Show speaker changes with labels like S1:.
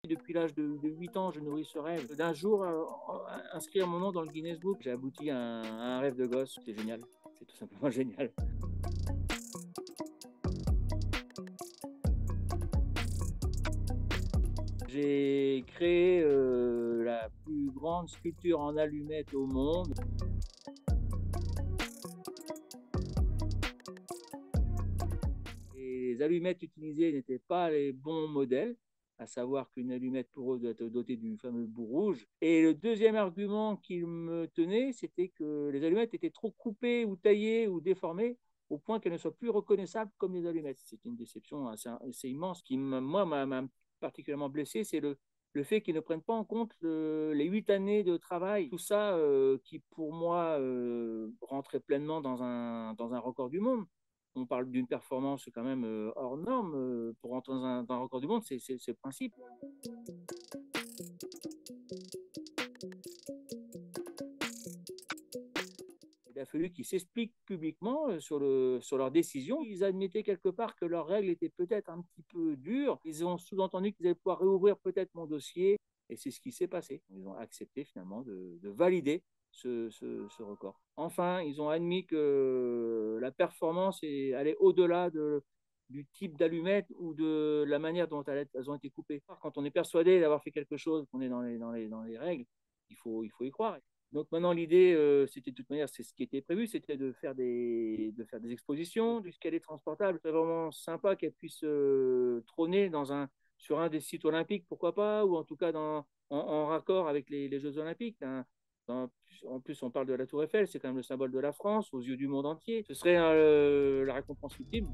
S1: Depuis l'âge de 8 ans, je nourris ce rêve d'un jour inscrire mon nom dans le Guinness Book. J'ai abouti à un rêve de gosse. C'est génial. C'est tout simplement génial. J'ai créé la plus grande sculpture en allumettes au monde. Et les allumettes utilisées n'étaient pas les bons modèles, à savoir qu'une allumette pour eux doit être dotée du fameux bout rouge. Et le deuxième argument qu'il me tenait, c'était que les allumettes étaient trop coupées ou taillées ou déformées au point qu'elles ne soient plus reconnaissables comme des allumettes. C'est une déception assez immense qui, moi, m'a particulièrement blessé, c'est le fait qu'ils ne prennent pas en compte les 8 années de travail, tout ça qui pour moi rentrait pleinement dans un record du monde. On parle d'une performance quand même hors norme pour rentrer dans un record du monde, c'est le principe. Il a fallu qu'ils s'expliquent publiquement sur leur décision. Ils admettaient quelque part que leurs règles étaient peut-être un petit peu dures. Ils ont sous-entendu qu'ils allaient pouvoir réouvrir peut-être mon dossier. Et c'est ce qui s'est passé. Ils ont accepté finalement de valider ce record. Enfin, ils ont admis que la performance allait au-delà du type d'allumette ou de la manière dont elles ont été coupées. Quand on est persuadé d'avoir fait quelque chose, qu'on est dans les règles, il faut y croire. Donc maintenant, l'idée, c'était de toute manière, c'est ce qui était prévu, c'était de faire des expositions, puisqu'elle est transportable. C'est vraiment sympa qu'elle puisse trôner sur un des sites olympiques, pourquoi pas, ou en tout cas en raccord avec les Jeux olympiques. Hein. En plus, on parle de la Tour Eiffel, c'est quand même le symbole de la France aux yeux du monde entier. Ce serait la récompense ultime.